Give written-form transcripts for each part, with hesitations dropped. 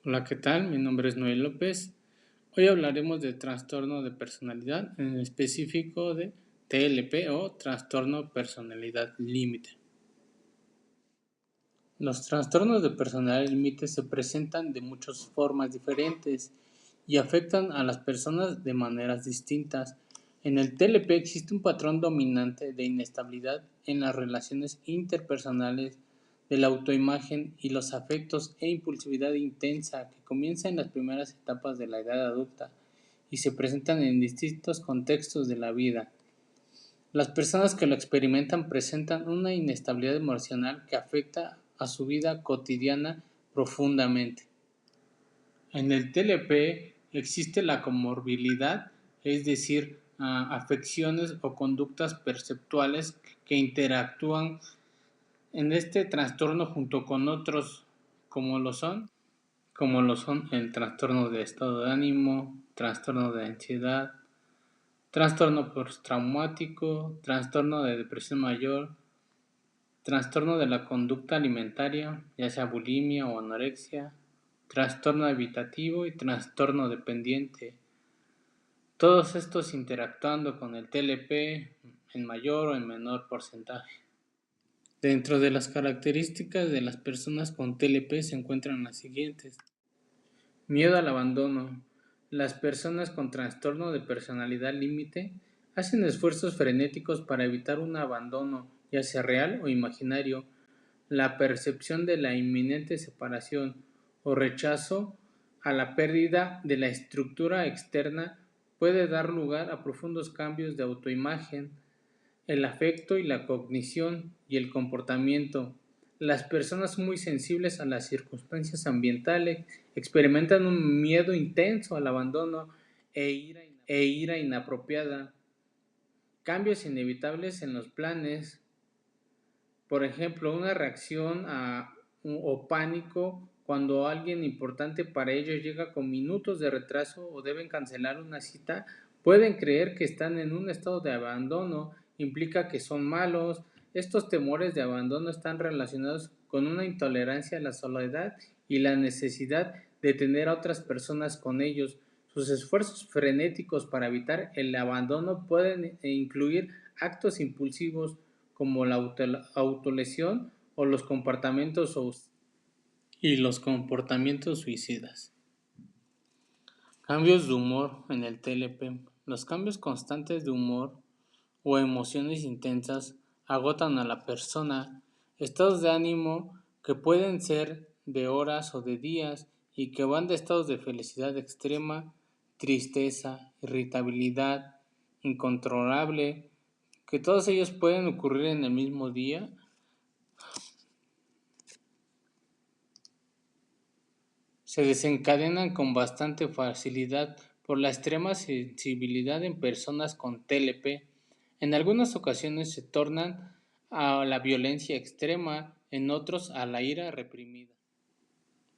Hola, ¿qué tal? Mi nombre es Noel López. Hoy hablaremos de trastorno de personalidad, en específico de TLP o trastorno personalidad límite. Los trastornos de personalidad límite se presentan de muchas formas diferentes y afectan a las personas de maneras distintas. En el TLP existe un patrón dominante de inestabilidad en las relaciones interpersonales, de la autoimagen y los afectos e impulsividad intensa que comienza en las primeras etapas de la edad adulta y se presentan en distintos contextos de la vida. Las personas que lo experimentan presentan una inestabilidad emocional que afecta a su vida cotidiana profundamente. En el TLP existe la comorbilidad, es decir, afecciones o conductas perceptuales que interactúan en este trastorno junto con otros como lo son el trastorno de estado de ánimo, trastorno de ansiedad, trastorno postraumático, trastorno de depresión mayor, trastorno de la conducta alimentaria, ya sea bulimia o anorexia, trastorno evitativo y trastorno dependiente. Todos estos interactuando con el TLP en mayor o en menor porcentaje. Dentro de las características de las personas con TLP se encuentran las siguientes. Miedo al abandono. Las personas con trastorno de personalidad límite hacen esfuerzos frenéticos para evitar un abandono, ya sea real o imaginario. La percepción de la inminente separación o rechazo a la pérdida de la estructura externa puede dar lugar a profundos cambios de autoimagen, el afecto y la cognición y el comportamiento. Las personas muy sensibles a las circunstancias ambientales experimentan un miedo intenso al abandono e ira inapropiada. Cambios inevitables en los planes, por ejemplo, una reacción o pánico cuando alguien importante para ellos llega con minutos de retraso o deben cancelar una cita, pueden creer que están en un estado de abandono, implica que son malos. Estos temores de abandono están relacionados con una intolerancia a la soledad y la necesidad de tener a otras personas con ellos. Sus esfuerzos frenéticos para evitar el abandono pueden incluir actos impulsivos como la autolesión o los comportamientos suicidas. Cambios de humor en el TLP. Los cambios constantes de humor o emociones intensas agotan a la persona. Estados de ánimo que pueden ser de horas o de días y que van de estados de felicidad extrema, tristeza, irritabilidad, incontrolable, que todos ellos pueden ocurrir en el mismo día. Se desencadenan con bastante facilidad por la extrema sensibilidad en personas con TLP. En algunas ocasiones se tornan a la violencia extrema, en otros a la ira reprimida.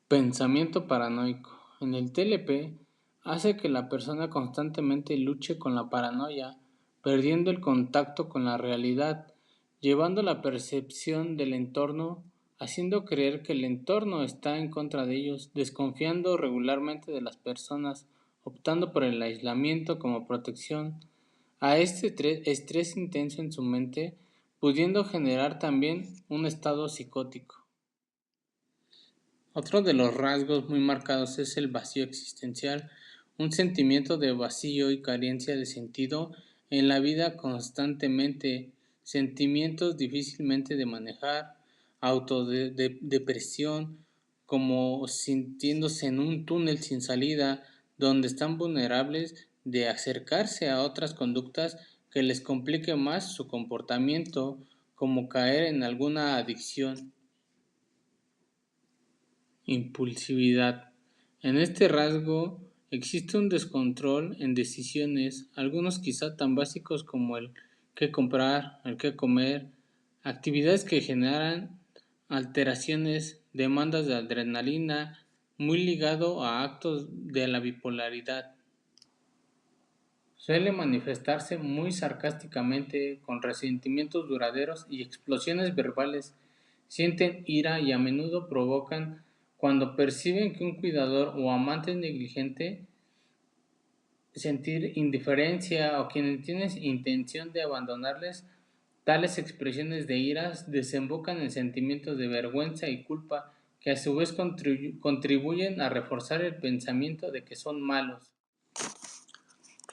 Pensamiento paranoico. En el TLP hace que la persona constantemente luche con la paranoia, perdiendo el contacto con la realidad, llevando la percepción del entorno, haciendo creer que el entorno está en contra de ellos, desconfiando regularmente de las personas, optando por el aislamiento como protección, a este estrés intenso en su mente, pudiendo generar también un estado psicótico. Otro de los rasgos muy marcados es el vacío existencial, un sentimiento de vacío y carencia de sentido en la vida constantemente, sentimientos difícilmente de manejar, autodepresión, como sintiéndose en un túnel sin salida, donde están vulnerables de acercarse a otras conductas que les complique más su comportamiento, como caer en alguna adicción. Impulsividad. En este rasgo existe un descontrol en decisiones, algunos quizá tan básicos como el qué comprar, el qué comer, actividades que generan alteraciones, demandas de adrenalina, muy ligado a actos de la bipolaridad. Suele manifestarse muy sarcásticamente, con resentimientos duraderos y explosiones verbales. Sienten ira y a menudo provocan Cuando perciben que un cuidador o amante es negligente, sentir indiferencia o quienes tienen intención de abandonarles, tales expresiones de iras desembocan en sentimientos de vergüenza y culpa que a su vez contribuyen a reforzar el pensamiento de que son malos.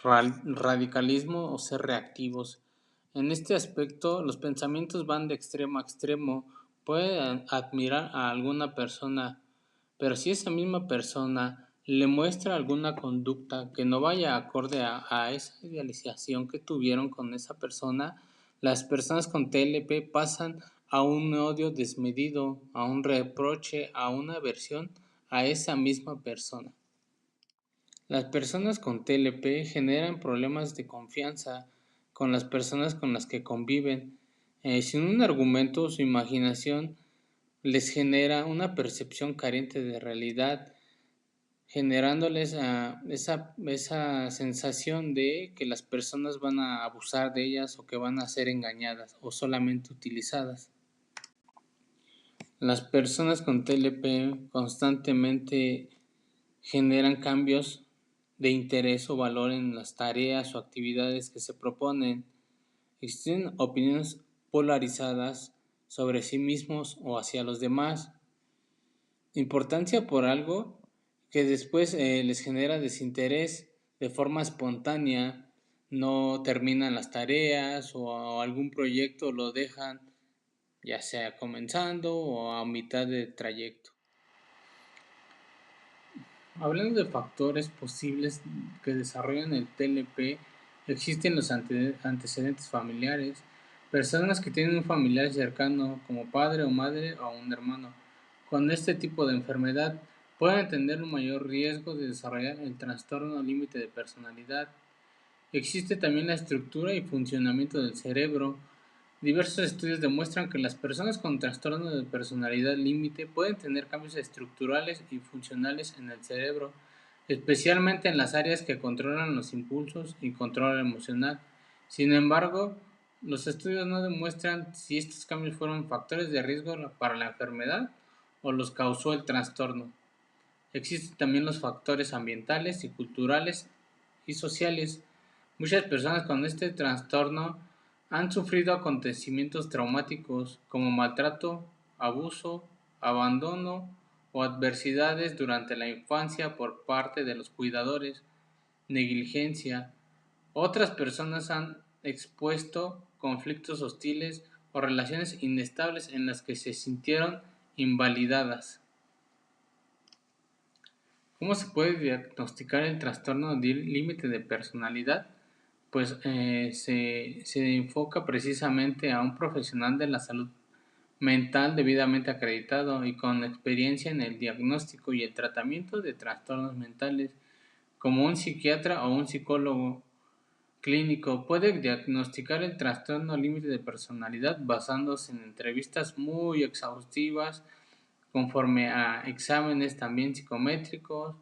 Radicalismo o ser reactivos. En este aspecto, los pensamientos van de extremo a extremo. Pueden admirar a alguna persona, pero si esa misma persona le muestra alguna conducta que no vaya acorde a esa idealización que tuvieron con esa persona, las personas con TLP pasan a un odio desmedido, a un reproche, a una aversión a esa misma persona. Las personas con TLP generan problemas de confianza con las personas con las que conviven. Sin un argumento, su imaginación les genera una percepción carente de realidad, generándoles esa sensación de que las personas van a abusar de ellas o que van a ser engañadas o solamente utilizadas. Las personas con TLP constantemente generan cambios de interés o valor en las tareas o actividades que se proponen. Existen opiniones polarizadas sobre sí mismos o hacia los demás. Importancia por algo que después les genera desinterés de forma espontánea, no terminan las tareas o algún proyecto lo dejan ya sea comenzando o a mitad de trayecto. Hablando de factores posibles que desarrollan el TLP, existen los antecedentes familiares, personas que tienen un familiar cercano como padre o madre o un hermano con este tipo de enfermedad pueden tener un mayor riesgo de desarrollar el trastorno límite de personalidad. Existe también la estructura y funcionamiento del cerebro. Diversos estudios demuestran que las personas con trastorno de personalidad límite pueden tener cambios estructurales y funcionales en el cerebro, especialmente en las áreas que controlan los impulsos y control emocional. Sin embargo, los estudios no demuestran si estos cambios fueron factores de riesgo para la enfermedad o los causó el trastorno. Existen también los factores ambientales y culturales y sociales. Muchas personas con este trastorno han sufrido acontecimientos traumáticos como maltrato, abuso, abandono o adversidades durante la infancia por parte de los cuidadores, negligencia. Otras personas han expuesto conflictos hostiles o relaciones inestables en las que se sintieron invalidadas. ¿Cómo se puede diagnosticar el trastorno límite de personalidad? Pues se enfoca precisamente a un profesional de la salud mental debidamente acreditado y con experiencia en el diagnóstico y el tratamiento de trastornos mentales, como un psiquiatra o un psicólogo clínico. Puede diagnosticar el trastorno límite de personalidad basándose en entrevistas muy exhaustivas, conforme a exámenes también psicométricos,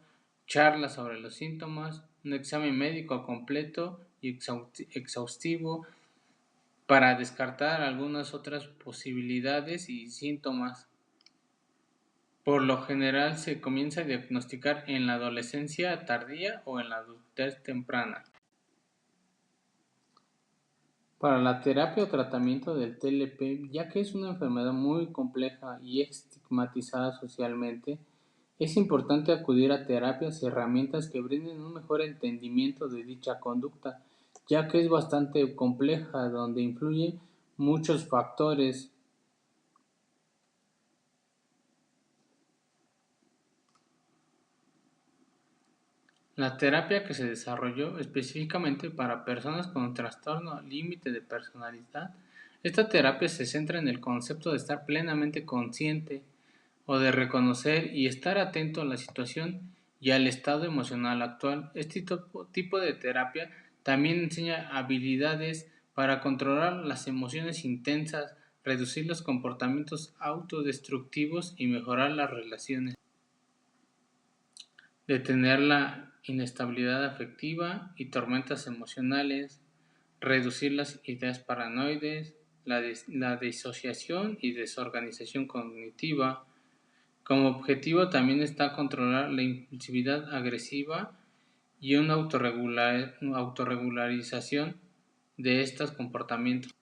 charlas sobre los síntomas, un examen médico completo y exhaustivo para descartar algunas otras posibilidades y síntomas. Por lo general se comienza a diagnosticar en la adolescencia tardía o en la adultez temprana. Para la terapia o tratamiento del TLP, ya que es una enfermedad muy compleja y estigmatizada socialmente, es importante acudir a terapias y herramientas que brinden un mejor entendimiento de dicha conducta, ya que es bastante compleja, donde influyen muchos factores. La terapia que se desarrolló específicamente para personas con trastorno límite de personalidad, esta terapia se centra en el concepto de estar plenamente consciente o de reconocer y estar atento a la situación y al estado emocional actual. Este tipo de terapia también enseña habilidades para controlar las emociones intensas, reducir los comportamientos autodestructivos y mejorar las relaciones. Detener la inestabilidad afectiva y tormentas emocionales, reducir las ideas paranoides, la disociación y desorganización cognitiva, Como objetivo también está controlar la impulsividad agresiva y una autorregularización de estos comportamientos.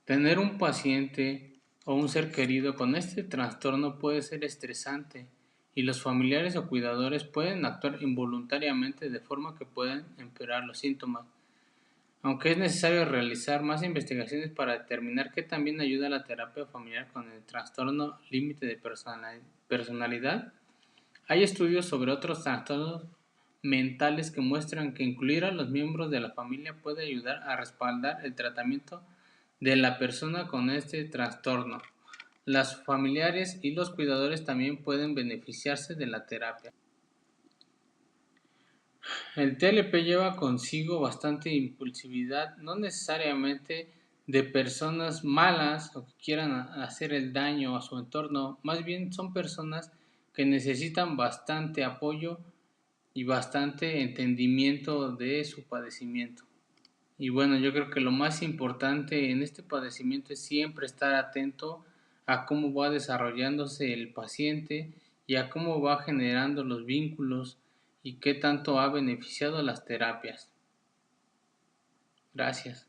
Tener un paciente o un ser querido con este trastorno puede ser estresante y los familiares o cuidadores pueden actuar involuntariamente de forma que pueden empeorar los síntomas. Aunque es necesario realizar más investigaciones para determinar qué también ayuda a la terapia familiar con el trastorno límite de personalidad, hay estudios sobre otros trastornos mentales que muestran que incluir a los miembros de la familia puede ayudar a respaldar el tratamiento de la persona con este trastorno. Los familiares y los cuidadores también pueden beneficiarse de la terapia. El TLP lleva consigo bastante impulsividad, no necesariamente de personas malas o que quieran hacer el daño a su entorno, más bien son personas que necesitan bastante apoyo y bastante entendimiento de su padecimiento. Y bueno, yo creo que lo más importante en este padecimiento es siempre estar atento a cómo va desarrollándose el paciente y a cómo va generando los vínculos y qué tanto ha beneficiado las terapias. Gracias.